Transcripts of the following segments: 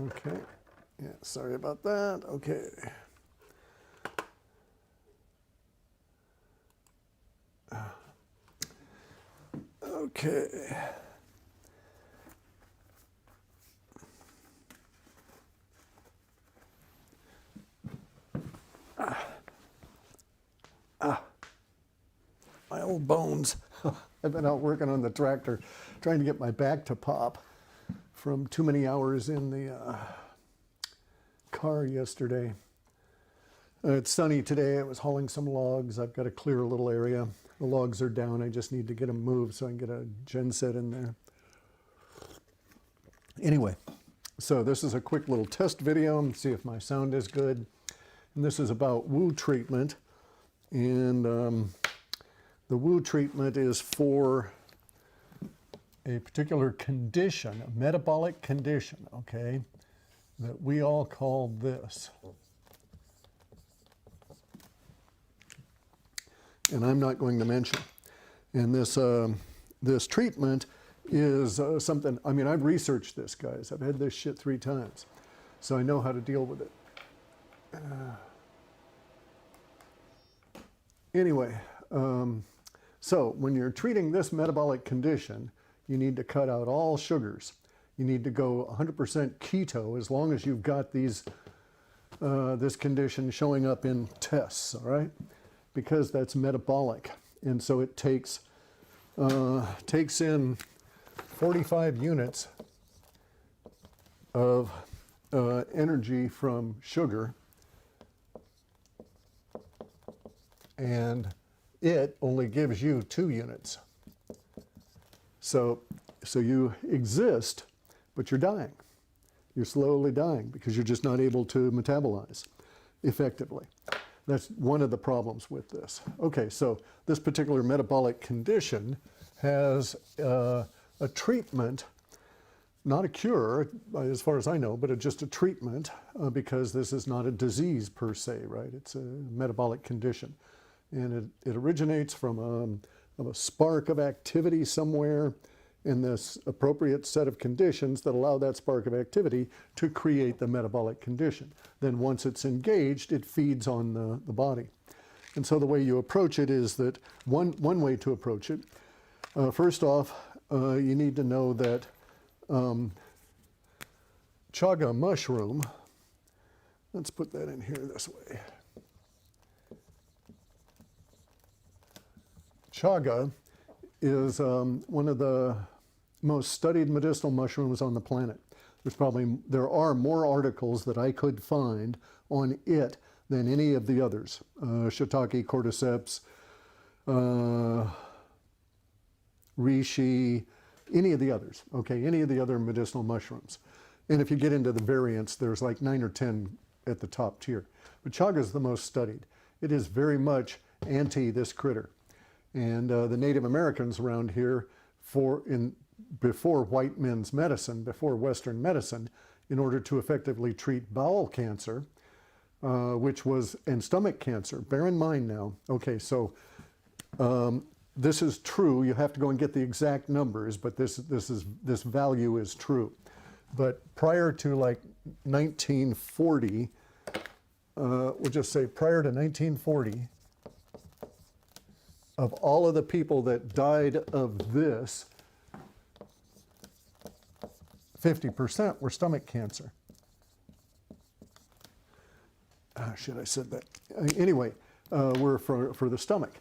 Okay. Yeah, sorry about that. Okay. Okay. My old bones. I've been out working on the tractor, trying to get my back to pop from too many hours in the car yesterday. It's sunny today. I was hauling some logs. I've got to clear a little area. The logs are down. I just need to get them moved so I can get a genset in there. Anyway, so this is a quick little test video and see if my sound is good. And this is about woo treatment. And the woo treatment is for a particular condition, a metabolic condition, okay, that we all call this. And I'm not going to mention. And this treatment is something, I mean, I've researched this, guys. I've had this shit 3 times. So I know how to deal with it. Anyway, so when you're treating this metabolic condition, you need to cut out all sugars. You need to go 100% keto as long as you've got these, this condition showing up in tests, all right? Because that's metabolic. And so it takes in 45 units of energy from sugar, and it only gives you 2 units. So you exist, but you're dying. You're slowly dying because you're just not able to metabolize effectively. That's one of the problems with this. Okay, so this particular metabolic condition has a treatment, not a cure, as far as I know, but just a treatment because this is not a disease per se, right? It's a metabolic condition. And it originates from a spark of activity somewhere in this appropriate set of conditions that allow that spark of activity to create the metabolic condition. Then once it's engaged, it feeds on the body. And so the way you approach it is that one way to approach it, first off, you need to know that chaga mushroom, let's put that in here this way. Chaga is one of the most studied medicinal mushrooms on the planet. There are more articles that I could find on it than any of the others. Shiitake, cordyceps, reishi, any of the others, okay, any of the other medicinal mushrooms. And if you get into the variants, there's like 9 or 10 at the top tier. But chaga is the most studied. It is very much anti this critter. And the Native Americans around here, before white men's medicine, before Western medicine, in order to effectively treat bowel cancer, and stomach cancer. Bear in mind now, okay, so this is true. You have to go and get the exact numbers, but this value is true. But prior to like 1940, we'll just say prior to 1940, of all of the people that died of this, 50% were stomach cancer. Shit, I said that. Anyway, were for the stomach.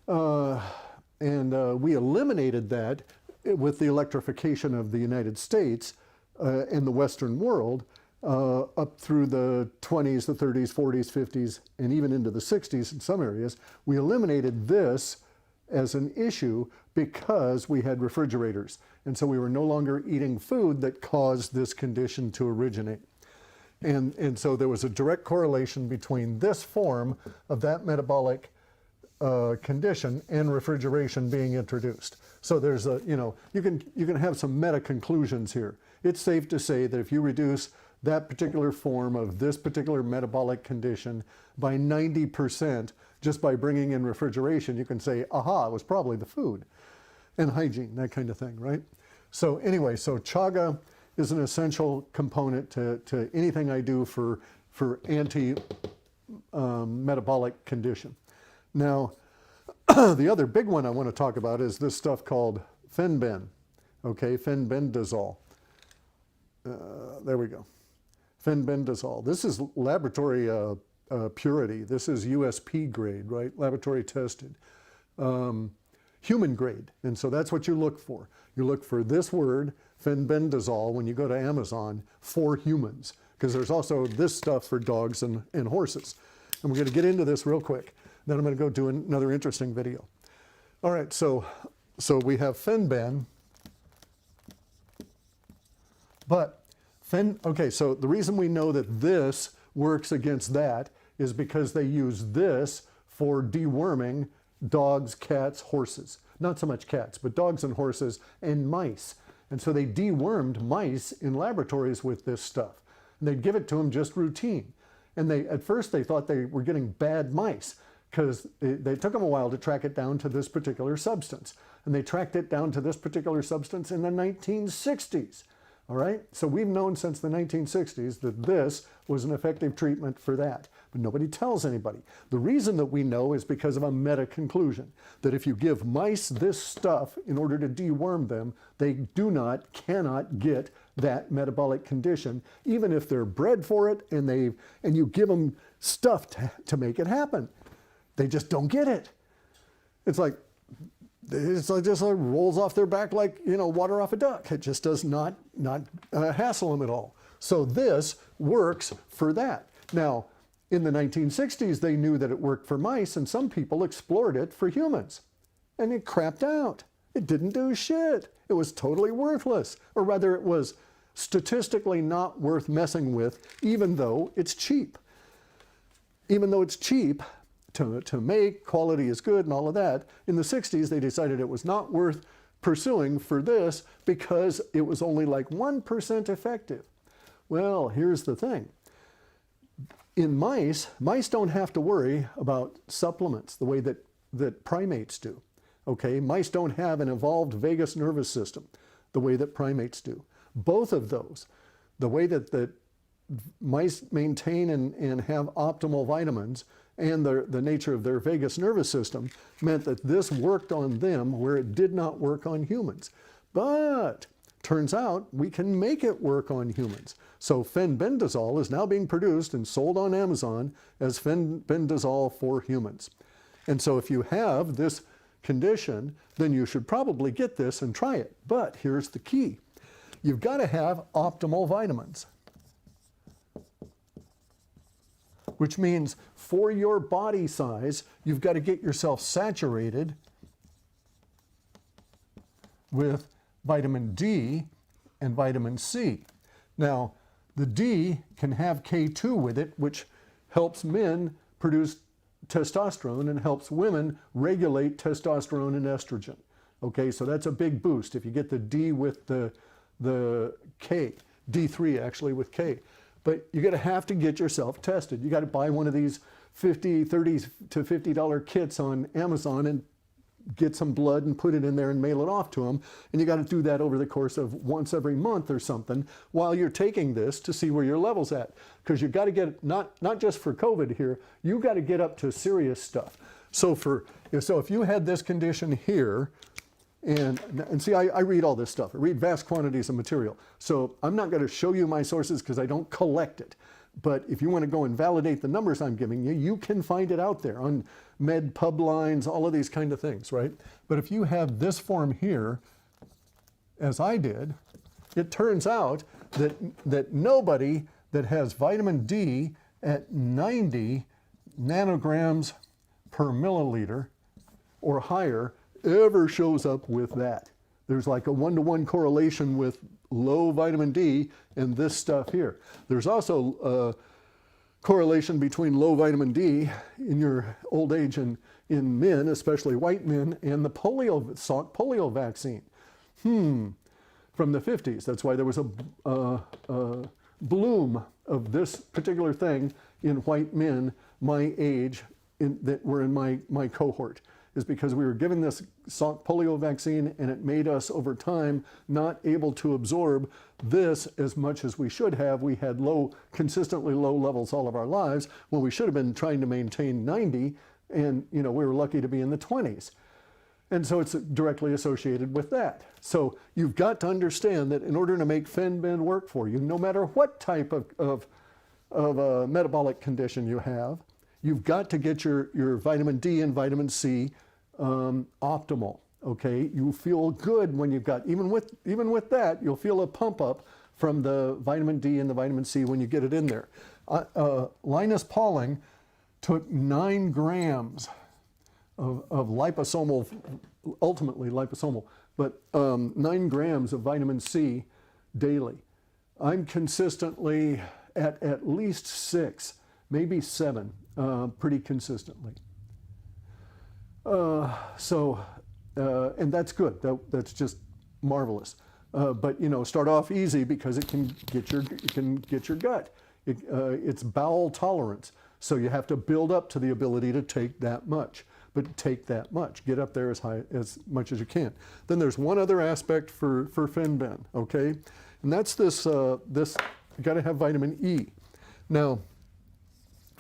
And we eliminated that with the electrification of the United States and the Western world up through the 20s, the 30s, 40s, 50s, and even into the 60s in some areas. We eliminated this as an issue because we had refrigerators. And so we were no longer eating food that caused this condition to originate. And so there was a direct correlation between this form of that metabolic condition and refrigeration being introduced. So there's a, you can have some meta conclusions here. It's safe to say that if you reduce that particular form of this particular metabolic condition by 90%, just by bringing in refrigeration, you can say, aha, it was probably the food and hygiene, that kind of thing, right? So anyway, so chaga is an essential component to anything I do for anti-metabolic condition. Now, the other big one I want to talk about is this stuff called fenben, okay, fenbendazole. There we go. Fenbendazole. This is laboratory purity. This is USP grade, right? Laboratory tested. Human grade. And so that's what you look for. You look for this word, fenbendazole, when you go to Amazon for humans, because there's also this stuff for dogs and horses. And we're going to get into this real quick. Then I'm going to go do another interesting video. All right, so we have fenben, but okay, so the reason we know that this works against that is because they use this for deworming dogs, cats, horses. Not so much cats, but dogs and horses and mice. And so they dewormed mice in laboratories with this stuff. And they'd give it to them just routine. And at first they thought they were getting bad mice, because they took them a while to track it down to this particular substance. And they tracked it down to this particular substance in the 1960s. All right? So we've known since the 1960s that this was an effective treatment for that. But nobody tells anybody. The reason that we know is because of a meta-conclusion, that if you give mice this stuff in order to deworm them, they cannot get that metabolic condition, even if they're bred for it and you give them stuff to make it happen. They just don't get it. It's like just rolls off their back like, water off a duck. It just does not hassle them at all. So this works for that. Now, in the 1960s, they knew that it worked for mice, and some people explored it for humans. And it crapped out. It didn't do shit. It was totally worthless. Or rather, it was statistically not worth messing with, even though it's cheap. Even though it's cheap to make, quality is good and all of that, in the 60s, they decided it was not worth pursuing for this because it was only like 1% effective. Well, here's the thing. In mice don't have to worry about supplements the way that primates do. Okay, mice don't have an evolved vagus nervous system the way that primates do. Both of those, the way that mice maintain and have optimal vitamins and the nature of their vagus nervous system meant that this worked on them where it did not work on humans. But turns out we can make it work on humans. So fenbendazole is now being produced and sold on Amazon as fenbendazole for humans. And so if you have this condition, then you should probably get this and try it. But here's the key. You've got to have optimal vitamins, which means for your body size, you've got to get yourself saturated with vitamin D and vitamin C. Now, the D can have K2 with it, which helps men produce testosterone and helps women regulate testosterone and estrogen. Okay, so that's a big boost if you get the D with the K, D3 actually with K. But you're going to have to get yourself tested. You got to buy one of these $30 to $50 kits on Amazon and get some blood and put it in there and mail it off to them. And you got to do that over the course of once every month or something while you're taking this to see where your level's at. Because you've got to get, not just for COVID here, you got to get up to serious stuff. So if you had this condition here, and see, I read all this stuff. I read vast quantities of material. So I'm not going to show you my sources because I don't collect it. But if you want to go and validate the numbers I'm giving you, you can find it out there on med pub lines, all of these kind of things, right? But if you have this form here, as I did, it turns out that nobody that has vitamin D at 90 nanograms per milliliter or higher ever shows up with that. There's like a 1-to-1 correlation with low vitamin D and this stuff here. There's also a correlation between low vitamin D in your old age and in men, especially white men, and the Salk polio vaccine. From the 50s. That's why there was a bloom of this particular thing in white men my age that were in my cohort. is because we were given this Salk polio vaccine, and it made us over time not able to absorb this as much as we should have. We had consistently low levels all of our lives when we should have been trying to maintain 90, and we were lucky to be in the 20s. And so it's directly associated with that. So you've got to understand that in order to make Fen-Ben work for you, no matter what type of metabolic condition you have, you've got to get your vitamin D and vitamin C optimal. Okay, you feel good when you've got, even with that, you'll feel a pump up from the vitamin D and the vitamin C when you get it in there. Linus Pauling took 9 grams of liposomal, ultimately liposomal, but 9 grams of vitamin C daily. I'm consistently at least 6, maybe 7, pretty consistently. And that's good. That's just marvelous. But start off easy because it can get your gut. It's bowel tolerance. So you have to build up to the ability to take that much. But take that much. Get up there as much as you can. Then there's one other aspect for Fen-Ben, okay? And that's this you got to have vitamin E. Now,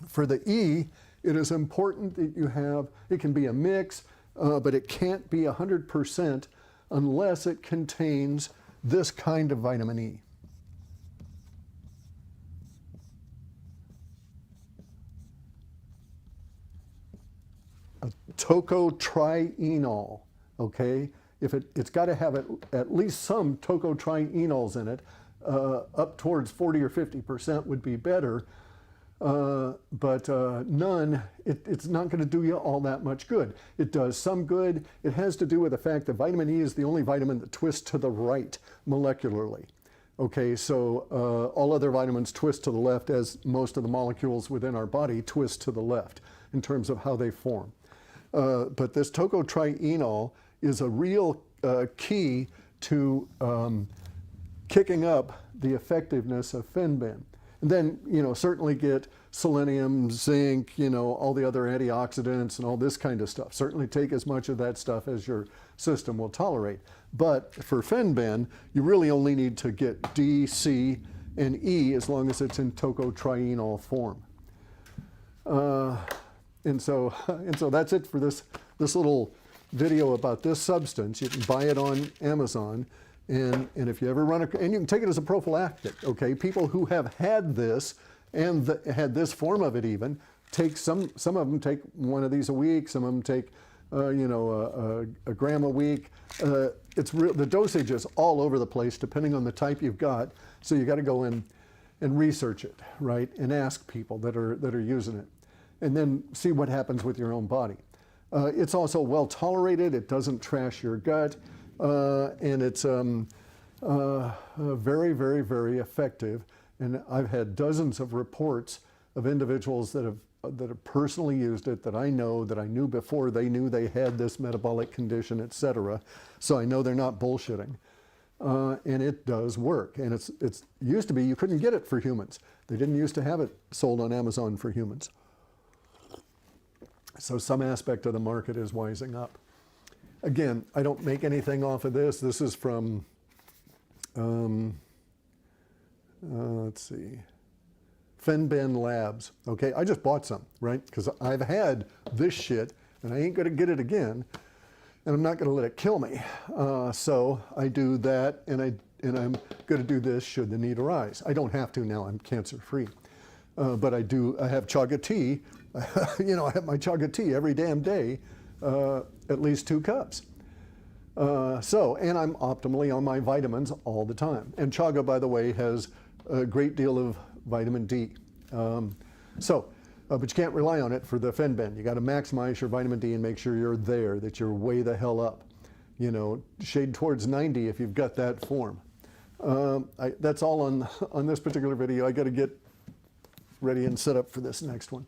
for the E, it is important that you have, it can be a mix, but it can't be 100% unless it contains this kind of vitamin E. Tocotrienol, okay? If it's got to have at least some tocotrienols in it, up towards 40 or 50% would be better, but none, it's not going to do you all that much good. It does some good. It has to do with the fact that vitamin E is the only vitamin that twists to the right molecularly. Okay, so all other vitamins twist to the left, as most of the molecules within our body twist to the left in terms of how they form. But this tocotrienol is a real key to kicking up the effectiveness of Fen-Ben. And then, certainly get selenium, zinc, all the other antioxidants and all this kind of stuff. Certainly take as much of that stuff as your system will tolerate. But for Fen-Ben, you really only need to get D, C, and E as long as it's in tocotrienol form. And so that's it for this little video about this substance. You can buy it on Amazon, and if you ever and you can take it as a prophylactic. Okay, people who have had this and had this form of it even take some of them take one of these a week. Some of them take a gram a week. The dosage is all over the place depending on the type you've got. So you got to go in and research it, right, and ask people that are using it, and then see what happens with your own body. It's also well tolerated. It doesn't trash your gut, and it's very, very, very effective. And I've had dozens of reports of individuals that have personally used it, that I knew before they knew they had this metabolic condition, etc. So I know they're not bullshitting. And it does work. And it's used to be you couldn't get it for humans. They didn't used to have it sold on Amazon for humans. So some aspect of the market is wising up. Again, I don't make anything off of this. This is from, let's see, Fen-Ben Labs. Okay, I just bought some, right? Because I've had this shit, and I ain't gonna get it again, and I'm not gonna let it kill me. So I do that, and I'm gonna do this should the need arise. I don't have to now. I'm cancer-free, but I have chaga tea. I have my chaga tea every damn day, at least 2 cups. And I'm optimally on my vitamins all the time. And chaga, by the way, has a great deal of vitamin D. But you can't rely on it for the Fen-Ben. You got to maximize your vitamin D and make sure you're there, that you're way the hell up. Shade towards 90 if you've got that form. That's all on this particular video. I got to get ready and set up for this next one.